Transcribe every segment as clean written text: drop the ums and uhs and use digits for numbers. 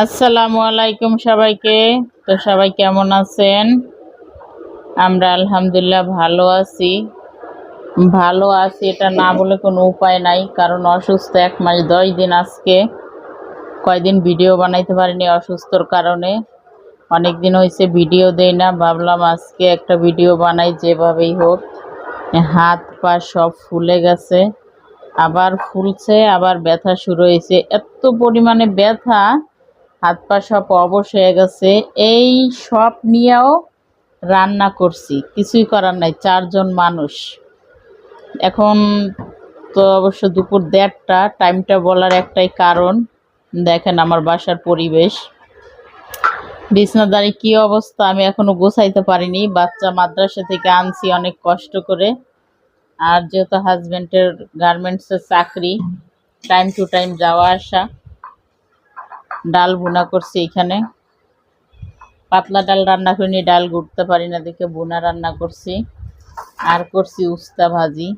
আসসালামু আলাইকুম সবাইকে। তো সবাই কেমন আছেন? আমরা আলহামদুলিল্লাহ ভালো আছি এটা না বলে কোনো উপায় নাই, কারণ অসুস্থ 1 মাস 10 দিন। আজকে কয়দিন ভিডিও বানাইতে পারিনি অসুস্থর কারণে। অনেক দিন হয়েছে ভিডিও দেই না, ভাবলাম আজকে একটা ভিডিও বানাই যেভাবেই হোক। হাত পা সব ফুলে গেছে, আবার ফুলছে, আবার ব্যথা শুরু হয়েছে। এত পরিমাণে ব্যথা, হাত পা সব অবশ হয়ে গেছে। এই সব নিয়েও রান্না করছি, কিছুই করার নাই। 4 জন মানুষ। এখন তো অবশ্য দুপুর 1:30। টাইমটা বলার একটাই কারণ, দেখেন আমার বাসার পরিবেশ, বিছনাদারি কি অবস্থা। আমি এখনো গোছাইতে পারিনি। বাচ্চা মাদ্রাসা থেকে আনছি অনেক কষ্ট করে। আর যেহেতু হাজবেন্ডের গার্মেন্টসের চাকরি, টাইম টু টাইম যাওয়া আসা। ডাল ভুনা করছি, এখানে পাতলা ডাল রান্না করিনি, ডাল গুড়তে পারি না দেখে ভুনা রান্না করছি। আর করছি উস্তা ভাজি।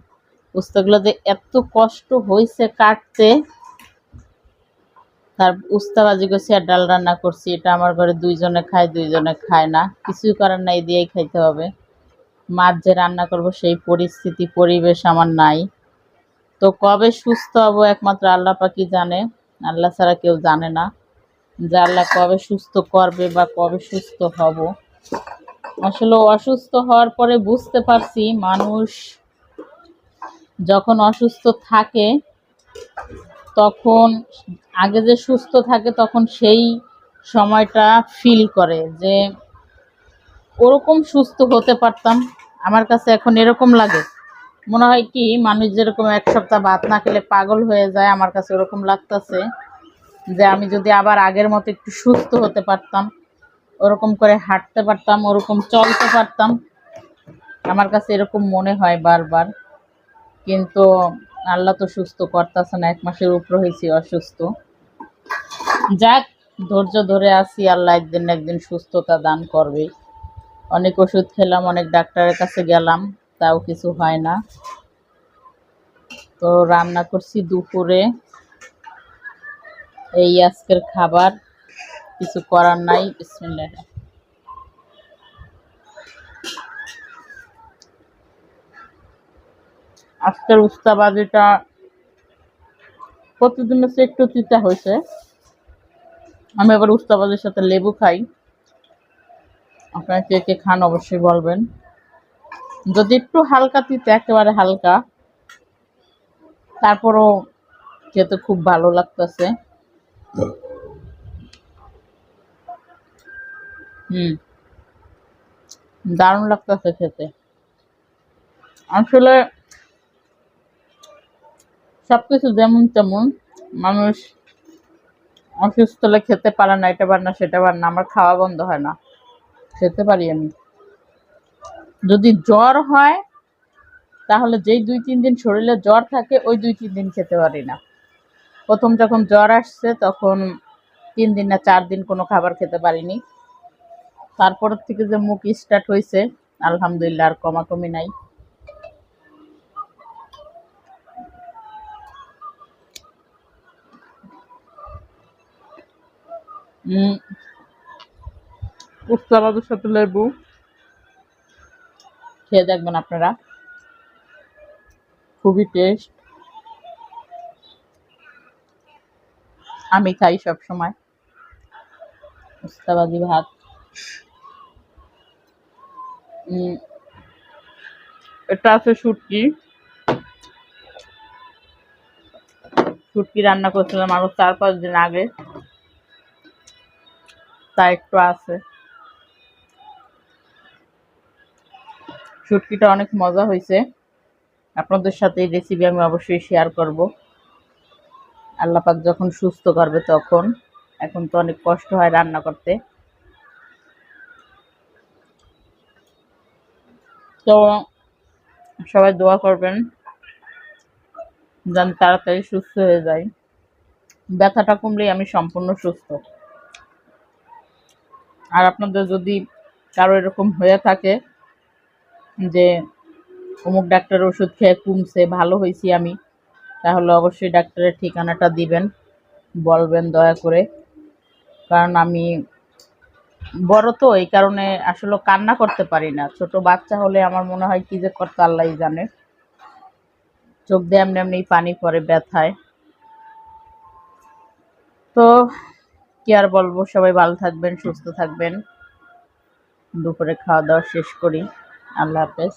উস্তাগুলো যে এত কষ্ট হয়েছে কাটতে, তার উস্তা ভাজি করছি আর ডাল রান্না করছি। এটা আমার ঘরে 2 জনে খায়, 2 জনে খায় না। কিছুই করার নাই, দিয়েই খাইতে হবে। মাছ যে রান্না করব সেই পরিস্থিতি পরিবেশ আমার নাই। তো কবে সুস্থ হব একমাত্র আল্লাহ পাকই জানে, আল্লাহ ছাড়া কেউ জানে না যে আল্লাহ কবে সুস্থ করবে বা কবে সুস্থ হব। আসলে অসুস্থ হওয়ার পরে বুঝতে পারছি, মানুষ যখন অসুস্থ থাকে তখন, আগে যে সুস্থ থাকে তখন সেই সময়টা ফিল করে যে ওরকম সুস্থ হতে পারতাম। আমার কাছে এখন এরকম লাগে, মনে হয় কি মানুষ যেরকম 1 সপ্তাহ ভাত না খেলে পাগল হয়ে যায়, আমার কাছে ওরকম লাগতেছে যে আমি যদি আবার আগের মতো একটু সুস্থ হতে পারতাম, ওরকম করে হাঁটতে পারতাম, ওরকম চলতে পারতাম। আমার কাছে এরকম মনে হয় বারবার। কিন্তু আল্লাহ তো সুস্থ করতেছে না, 1 মাসের উপর হয়েছি অসুস্থ। যাক, ধৈর্য ধরে আছি, আল্লাহ একদিন না একদিন সুস্থতা দান করবে। অনেক ওষুধ খেলাম, অনেক ডাক্তারের কাছে গেলাম, তাও কিছু হয় না। তো রান্না করছি দুপুরে, এই আজকের খাবার, কিছু করার নাই। বিসমিল্লাহ। আজকের উস্তা ভাজিটা প্রতিদিনের চেয়ে একটু তিতা হয়েছে। আমি আবার উস্তা ভাজির সাথে লেবু খাই। আপনারা কে কে খান অবশ্যই বলবেন। যদি একটু হালকা তিতা, একেবারে হালকা, তারপরও খেতে খুব ভালো লাগতেছে। দারুণ লাগতেছে খেতে। আসলে সবকিছু যেমন তেমন, মানুষ অসুস্থ হলে খেতে পারে না, এটা পারে না সেটা পারে না। আমার খাওয়া বন্ধ হয় না, খেতে পারি আমি। যদি জ্বর হয় তাহলে যেই 2-3 দিন শরীরে জ্বর থাকে, ওই 2-3 দিন খেতে পারি না। প্রথম যখন জ্বর আসছে তখন 3 দিন না 4 দিন কোনো খাবার খেতে পারিনি। তারপরের থেকে যে মুখ স্টার্ট হয়েছে, আলহামদুলিল্লাহ আর কমাকমি নাই। উস্তা ভাজির সাথে লেবু খেয়ে দেখবেন আপনারা, খুবই টেস্ট। আমি খাই সব সময় উস্তা ভাজি ভাত। এটা আছে শুটকি। শুটকি রান্না করছিলাম আরো 4-5 দিন আগে, তা একটু আছে। শুটকিটা অনেক মজা হয়েছে। আপনাদের সাথে এই রেসিপি আমি অবশ্যই শেয়ার করব, আল্লাহ পাক যখন সুস্থ করবে তখন। এখন তো অনেক কষ্ট হয় রান্না করতে। তো সবাই দোয়া করবেন যেন তাড়াতাড়ি সুস্থ হয়ে যায়। ব্যথাটা কমলেই আমি সম্পূর্ণ সুস্থ। আর আপনাদের যদি কারো এরকম হয়ে থাকে যে অমুক ডাক্তারের ওষুধ খেয়ে কমছে, ভালো হয়েছি আমি, তাহলে অবশ্যই ডাক্তারের ঠিকানাটা দিবেন, বলবেন দয়া করে। কারণ আমি বড় তো, এই কারণে আসলে কান্না করতে পারি না। ছোট বাচ্চা হলে আমার মনে হয় কি যে করতে আল্লাহই জানে। চোখ দিয়ে এমনি এমনি পানি পড়ে ব্যথায়। তো কি আর বলবো, সবাই ভালো থাকবেন, সুস্থ থাকবেন। দুপুরে খাওয়া দাওয়া শেষ করি। আল্লাহ হাফেজ।